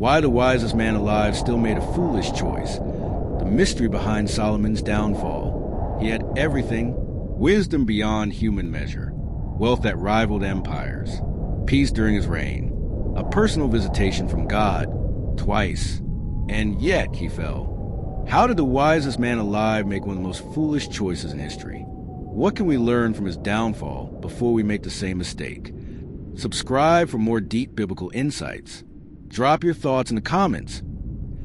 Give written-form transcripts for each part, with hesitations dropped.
Why the wisest man alive still made a foolish choice. The mystery behind Solomon's downfall. He had everything, wisdom beyond human measure, wealth that rivaled empires, peace during his reign, a personal visitation from God, twice, and yet he fell. How did the wisest man alive make one of the most foolish choices in history? What can we learn from his downfall before we make the same mistake? Subscribe for more deep biblical insights. Drop your thoughts in the comments.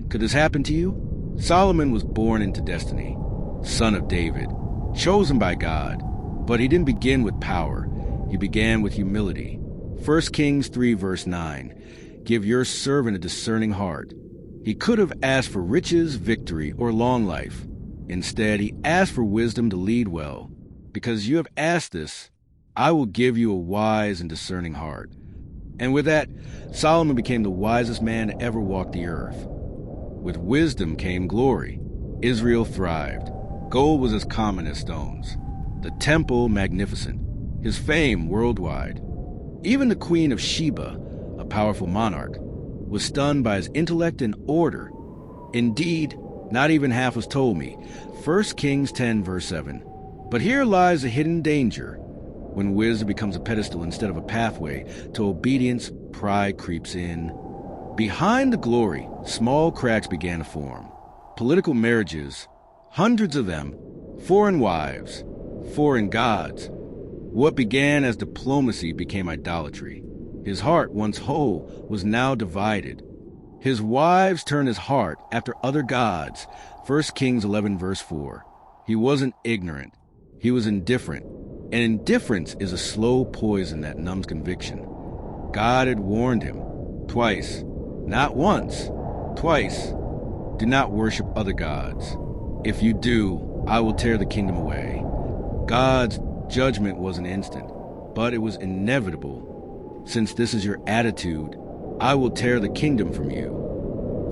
Could this happen to you? Solomon was born into destiny, son of David, chosen by God, but he didn't begin with power. He began with humility. 1 Kings 3 verse 9, give your servant a discerning heart. He could have asked for riches, victory, or long life. Instead, he asked for wisdom to lead well. Because you have asked this, I will give you a wise and discerning heart. And with that, Solomon became the wisest man to ever walk the earth. With wisdom came glory. Israel thrived. Gold was as common as stones. The temple magnificent. His fame worldwide. Even the Queen of Sheba, a powerful monarch, was stunned by his intellect and order. Indeed, not even half was told me. 1 Kings 10 verse 7. But here lies a hidden danger. When wisdom becomes a pedestal instead of a pathway to obedience, pride creeps in. Behind the glory, small cracks began to form. Political marriages, hundreds of them, foreign wives, foreign gods. What began as diplomacy became idolatry. His heart, once whole, was now divided. His wives turned his heart after other gods. 1 Kings 11 verse 4. He wasn't ignorant. He was indifferent. And indifference is a slow poison that numbs conviction. God had warned him twice, not once, twice. Do not worship other gods. If you do, I will tear the kingdom away. God's judgment wasn't instant, but it was inevitable. Since this is your attitude, I will tear the kingdom from you.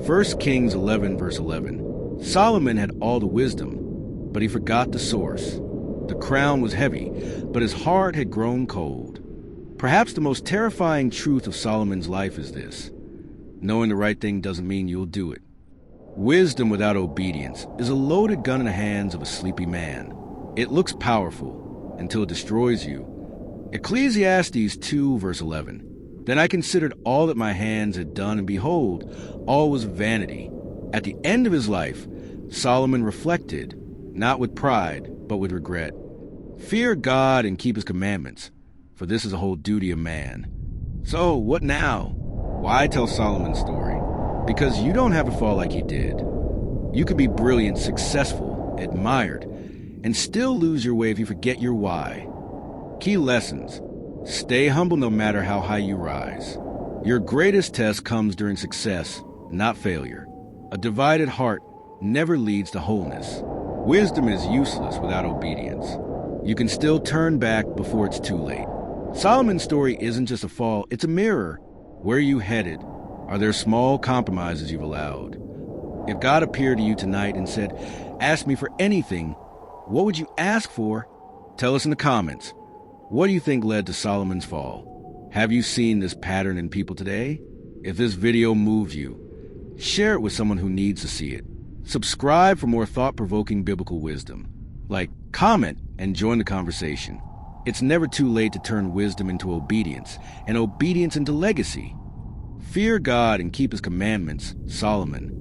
1 Kings 11 verse 11. Solomon had all the wisdom, but he forgot the source. The crown was heavy, but his heart had grown cold. Perhaps the most terrifying truth of Solomon's life is this: knowing the right thing doesn't mean you'll do it. Wisdom without obedience is a loaded gun in the hands of a sleepy man. It looks powerful until it destroys you. Ecclesiastes 2 verse 11. Then I considered all that my hands had done, and behold, all was vanity. At the end of his life, Solomon reflected, not with pride, but with regret. Fear God and keep his commandments, for this is the whole duty of man. So, what now? Why tell Solomon's story? Because you don't have to fall like he did. You could be brilliant, successful, admired, and still lose your way if you forget your why. Key lessons. Stay humble no matter how high you rise. Your greatest test comes during success, not failure. A divided heart never leads to wholeness. Wisdom is useless without obedience. You can still turn back before it's too late. Solomon's story isn't just a fall, it's a mirror. Where are you headed? Are there small compromises you've allowed? If God appeared to you tonight and said, ask me for anything, what would you ask for? Tell us in the comments. What do you think led to Solomon's fall? Have you seen this pattern in people today? If this video moved you, share it with someone who needs to see it. Subscribe for more thought-provoking biblical wisdom. Like, comment, and join the conversation. It's never too late to turn wisdom into obedience, and obedience into legacy. Fear God and keep his commandments, Solomon.